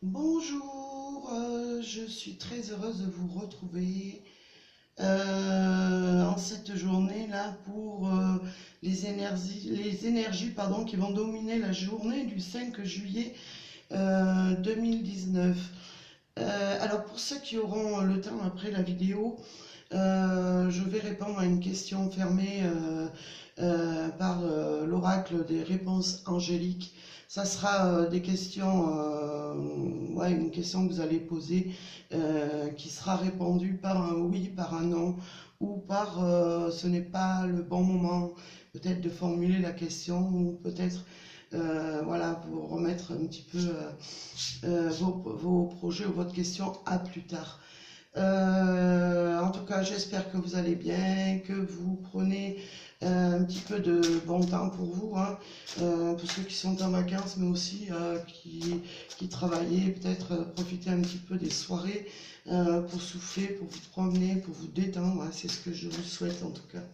Bonjour, je suis très heureuse de vous retrouver en cette journée-là pour les énergies pardon, qui vont dominer la journée du 5 juillet 2019. Alors pour ceux qui auront le temps après la vidéo, je vais répondre à une question fermée par l'oracle des réponses angéliques. Ça sera des questions, ouais, une question que vous allez poser qui sera répondue par un oui, par un non, ou par ce n'est pas le bon moment, peut-être de formuler la question, ou peut-être voilà, vous remettre un petit peu vos projets ou votre question à plus tard. En tout cas, j'espère que vous allez bien, que vous prenez un petit peu de bon temps pour vous, hein, pour ceux qui sont en vacances, mais aussi qui travaillent, peut-être profiter un petit peu des soirées pour souffler, pour vous promener, pour vous détendre, hein, c'est ce que je vous souhaite en tout cas.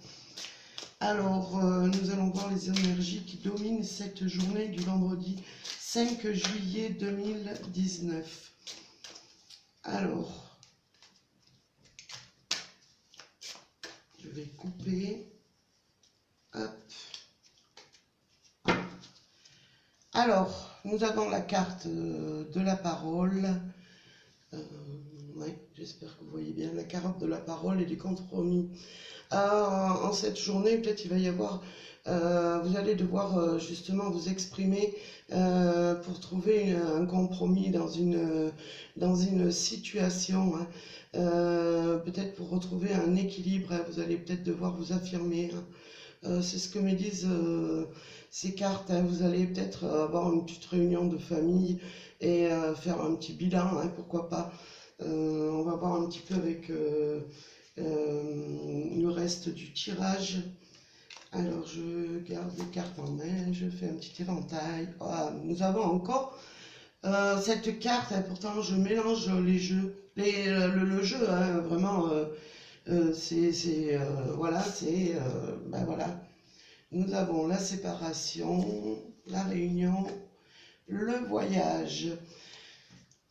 Alors, nous allons voir les énergies qui dominent cette journée du vendredi 5 juillet 2019. Alors, je vais couper. Hop. Alors, nous avons la carte de la parole. Ouais, j'espère que vous voyez bien la carte de la parole et des compromis. En cette journée, peut-être il va y avoir, vous allez devoir justement vous exprimer pour trouver un compromis dans une situation, hein. Peut-être pour retrouver un équilibre, hein, vous allez peut-être devoir vous affirmer, hein. C'est ce que me disent ces cartes, hein. Vous allez peut-être avoir une petite réunion de famille et faire un petit bilan, hein, pourquoi pas. On va voir un petit peu avec le reste du tirage. Alors je garde les cartes en main, je fais un petit éventail. Ah, nous avons encore cette carte, hein, pourtant je mélange les jeux, le jeu, hein, vraiment, voilà, ben voilà. Nous avons la séparation, la réunion, le voyage.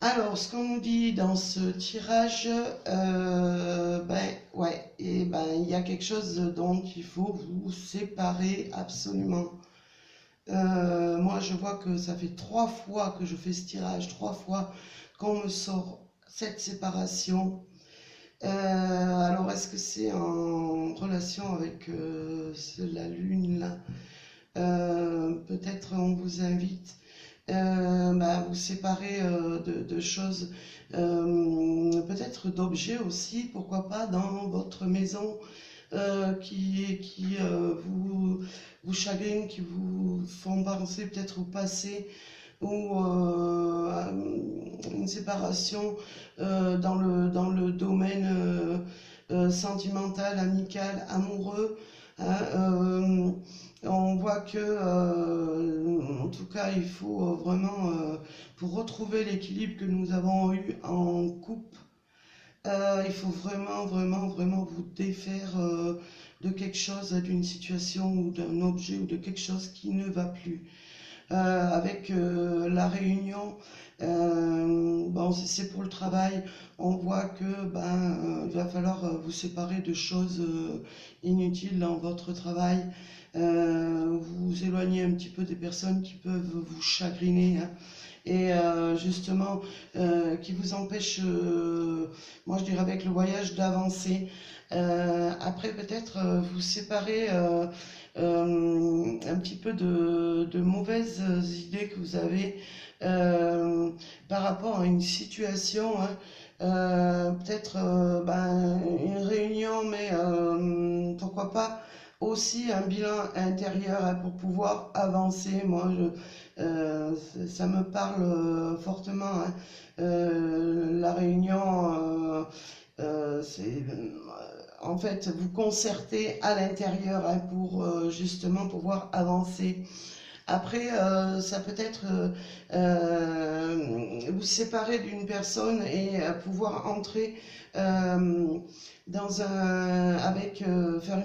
Alors, ce qu'on nous dit dans ce tirage, ben ouais, et ben il y a quelque chose dont il faut vous séparer absolument. Moi, je vois que ça fait 3 fois que je fais ce tirage, 3 fois qu'on me sort cette séparation. Alors, est-ce que c'est en relation avec la lune là? Peut-être on vous invite à vous séparer de choses, peut-être d'objets aussi, pourquoi pas, dans votre maison qui vous chagrinent, qui vous font penser peut-être au passé ou une séparation dans le domaine sentimental, amical, amoureux, hein. On voit que, en tout cas, il faut vraiment, pour retrouver l'équilibre que nous avons eu en couple, il faut vraiment, vraiment, vraiment vous défaire de quelque chose, d'une situation ou d'un objet ou de quelque chose qui ne va plus. Avec la réunion, bon, si c'est pour le travail, on voit que il va falloir vous séparer de choses inutiles dans votre travail, vous éloigner un petit peu des personnes qui peuvent vous chagriner, hein, et justement qui vous empêchent, moi je dirais avec le voyage, d'avancer. Après peut-être vous séparer un petit peu de mauvaises idées que vous avez par rapport à une situation, hein. Peut-être une réunion, mais pourquoi pas aussi un bilan intérieur, hein, pour pouvoir avancer. Moi, ça me parle fortement, hein. La réunion, c'est en fait vous concerter à l'intérieur, hein, pour justement pouvoir avancer. Après, ça peut être vous séparer d'une personne et pouvoir entrer faire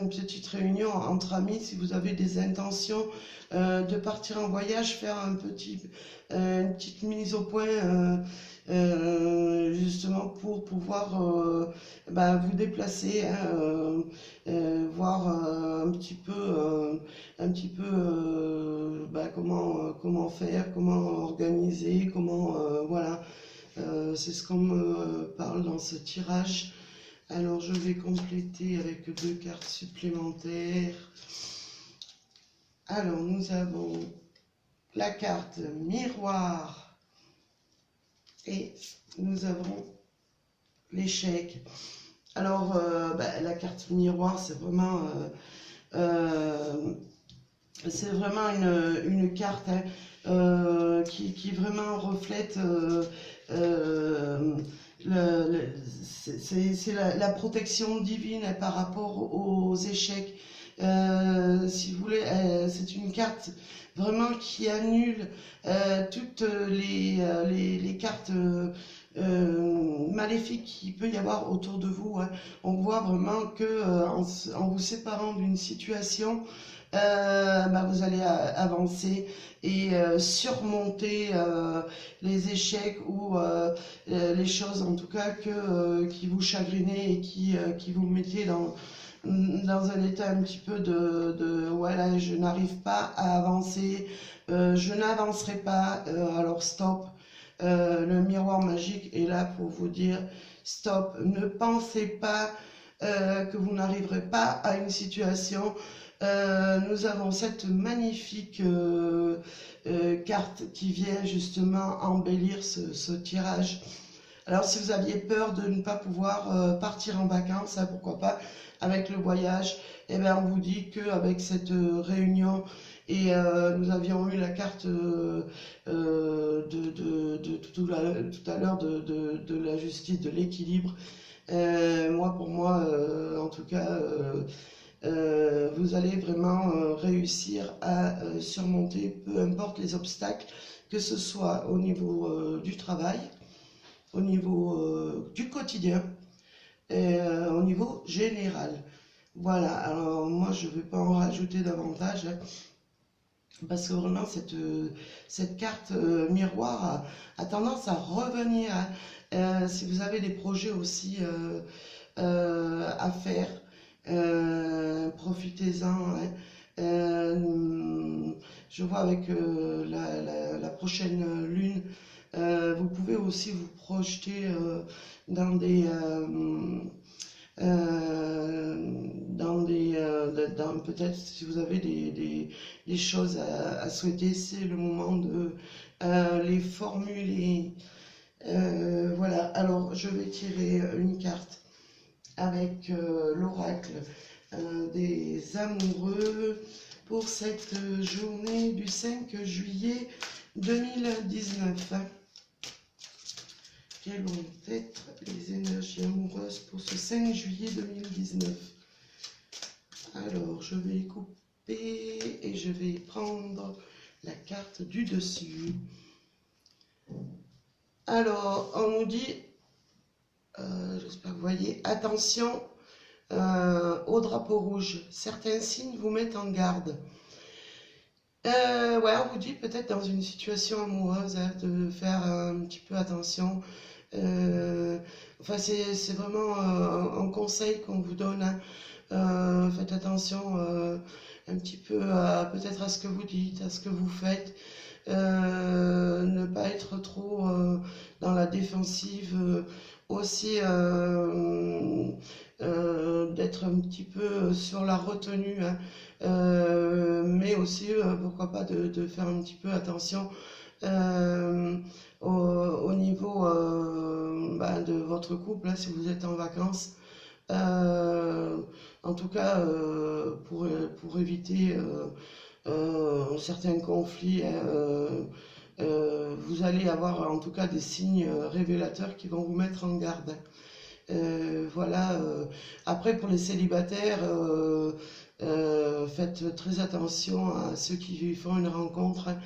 une petite réunion entre amis si vous avez des intentions de partir en voyage, faire une petite mise au point justement pour pouvoir vous déplacer, hein, voir un petit peu comment faire, comment organiser, voilà. C'est ce qu'on me parle dans ce tirage. Alors je vais compléter avec 2 cartes supplémentaires. Alors nous avons la carte miroir et nous avons l'échec. Alors la carte miroir, c'est vraiment une carte, hein, qui vraiment reflète c'est la protection divine par rapport aux échecs. Si vous voulez, c'est une carte vraiment qui annule toutes les cartes maléfiques qu'il peut y avoir autour de vous, hein. On voit vraiment que en vous séparant d'une situation, vous allez avancer et surmonter les échecs ou les choses en tout cas qui vous chagrinaient et qui vous mettaient dans un état un petit peu voilà, je n'arrive pas à avancer, je n'avancerai pas, alors stop. Le miroir magique est là pour vous dire stop, ne pensez pas que vous n'arriverez pas à une situation. Nous avons cette magnifique carte qui vient justement embellir ce tirage. Alors si vous aviez peur de ne pas pouvoir partir en vacances, hein, pourquoi pas, avec le voyage, eh bien on vous dit qu'avec cette réunion, et nous avions eu la carte tout à l'heure de la justice, de l'équilibre. Pour moi, en tout cas, vous allez vraiment réussir à surmonter peu importe les obstacles, que ce soit au niveau du travail, au niveau du quotidien, et au niveau général. Voilà, alors moi je ne vais pas en rajouter davantage, hein, parce que vraiment cette carte miroir a tendance à revenir, hein. Si vous avez des projets aussi à faire, profitez-en, hein. Je vois avec la prochaine lune, vous pouvez aussi vous projeter dans peut-être si vous avez des choses à souhaiter, c'est le moment de les formuler. Voilà, alors je vais tirer une carte avec l'oracle des amoureux pour cette journée du 5 juillet 2019. Quelles vont être les énergies amoureuses pour ce 5 juillet 2019? Alors, je vais couper et je vais prendre la carte du dessus. Alors, on nous dit, j'espère que vous voyez, attention au drapeau rouge. Certains signes vous mettent en garde. Ouais, on vous dit peut-être dans une situation amoureuse, hein, de faire un petit peu attention. Enfin, c'est vraiment un conseil qu'on vous donne, hein. Faites attention un petit peu peut-être à ce que vous dites, à ce que vous faites. Ne pas être trop dans la défensive, aussi d'être un petit peu sur la retenue, hein. Mais aussi pourquoi pas de faire un petit peu attention au niveau de votre couple, hein, si vous êtes en vacances. En tout cas pour éviter certains conflits, hein, vous allez avoir en tout cas des signes révélateurs qui vont vous mettre en garde. Voilà. Après, pour les célibataires, faites très attention à ceux qui font une rencontre, hein.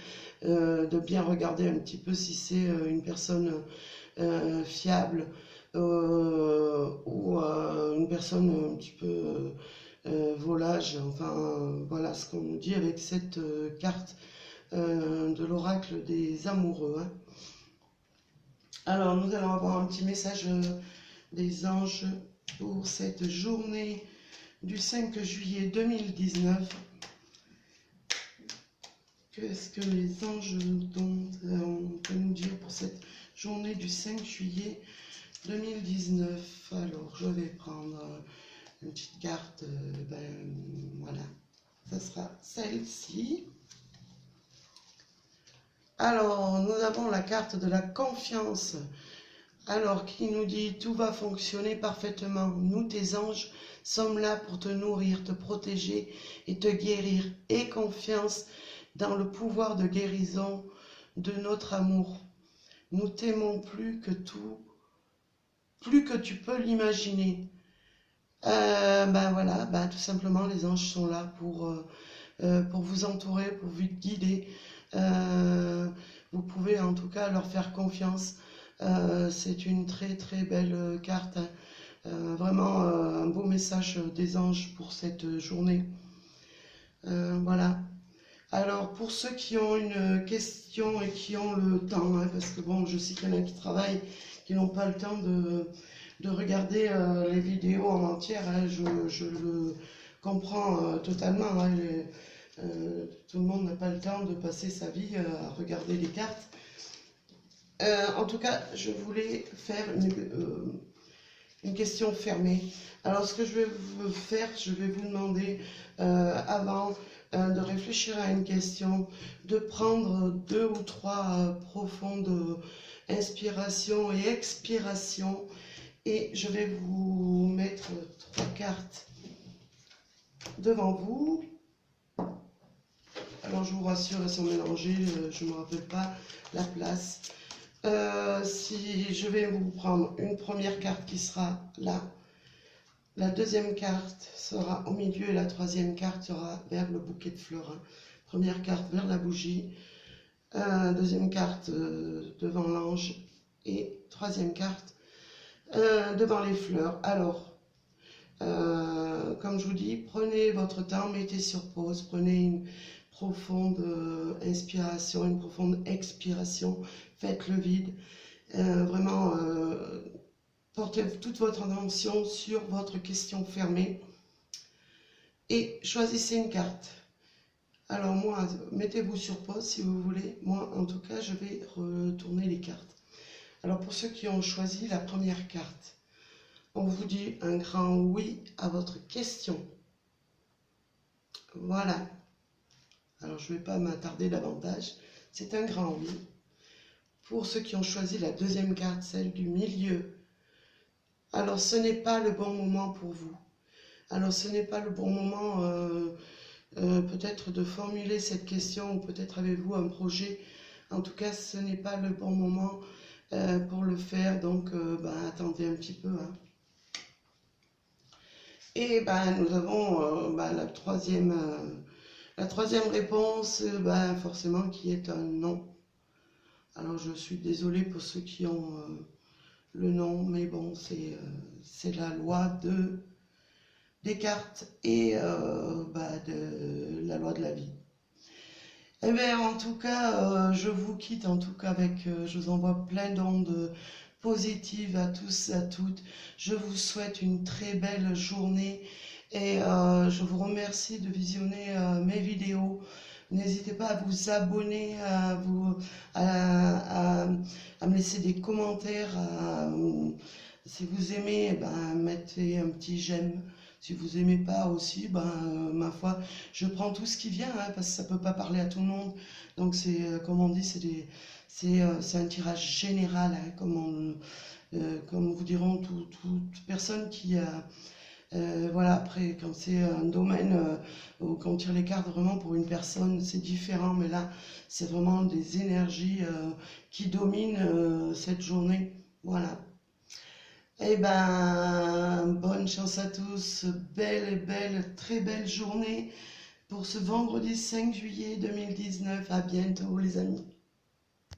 de bien regarder un petit peu si c'est une personne fiable ou une personne un petit peu volage. Enfin, voilà ce qu'on nous dit avec cette carte de l'oracle des amoureux, hein. Alors, nous allons avoir un petit message des anges pour cette journée du 5 juillet 2019. Qu'est-ce que les anges peuvent nous dire pour cette journée du 5 juillet 2019? Alors, je vais prendre une petite carte, voilà, ça sera celle-ci. Alors, nous avons la carte de la confiance. Alors, qui nous dit « Tout va fonctionner parfaitement. Nous, tes anges, sommes là pour te nourrir, te protéger et te guérir. Aie confiance dans le pouvoir de guérison de notre amour. Nous t'aimons plus que tu peux l'imaginer. » Voilà, tout simplement, les anges sont là pour vous entourer, pour vous guider. Vous pouvez en tout cas leur faire confiance. C'est une très très belle carte, hein. Vraiment un beau message des anges pour cette journée. Voilà. Alors pour ceux qui ont une question et qui ont le temps, hein, parce que bon, je sais qu'il y en a qui travaillent, qui n'ont pas le temps de regarder les vidéos en entière, hein, je le comprends totalement, hein, tout le monde n'a pas le temps de passer sa vie à regarder les cartes. En tout cas, je voulais faire une question fermée. Alors, ce que je vais vous faire, je vais vous demander, avant de réfléchir à une question, de prendre 2 ou 3 profondes inspirations et expirations. Et je vais vous mettre 3 cartes devant vous. Alors, je vous rassure, elles sont mélangées, je ne me rappelle pas la place. Si je vais vous prendre une première carte qui sera là, la deuxième carte sera au milieu et la troisième carte sera vers le bouquet de fleurs, hein. Première carte vers la bougie, deuxième carte devant l'ange et troisième carte devant les fleurs. Alors, comme je vous dis, prenez votre temps, mettez sur pause, prenez une profonde inspiration, une profonde expiration, faites le vide, vraiment portez toute votre attention sur votre question fermée et choisissez une carte. Alors moi, mettez-vous sur pause si vous voulez, moi en tout cas je vais retourner les cartes. Alors pour ceux qui ont choisi la première carte, on vous dit un grand oui à votre question. Voilà. Alors, je ne vais pas m'attarder davantage. C'est un grand oui. Pour ceux qui ont choisi la deuxième carte, celle du milieu, alors ce n'est pas le bon moment pour vous. Alors, ce n'est pas le bon moment peut-être de formuler cette question, ou peut-être avez-vous un projet. En tout cas, ce n'est pas le bon moment pour le faire. Donc, attendez un petit peu, hein. Et nous avons la troisième réponse, forcément, qui est un non. Alors, je suis désolée pour ceux qui ont le non, mais bon, c'est la loi des cartes et de la loi de la vie. Eh bien, en tout cas, je vous quitte en tout cas avec, je vous envoie plein d'ondes positives à tous et à toutes. Je vous souhaite une très belle journée et je vous remercie de visionner mes vidéos. N'hésitez pas à vous abonner, à me laisser des commentaires. Si vous aimez, mettez un petit j'aime. Si vous n'aimez pas aussi, ma foi, je prends tout ce qui vient, hein, parce que ça ne peut pas parler à tout le monde. Donc, comme on dit, c'est un tirage général, hein, comme vous diront toute personne qui a... voilà, après, quand c'est un domaine où on tire les cartes vraiment pour une personne, c'est différent. Mais là, c'est vraiment des énergies qui dominent cette journée. Voilà. Eh bonne chance à tous, belle, très belle journée. pour ce vendredi 5 juillet 2019. À bientôt les amis.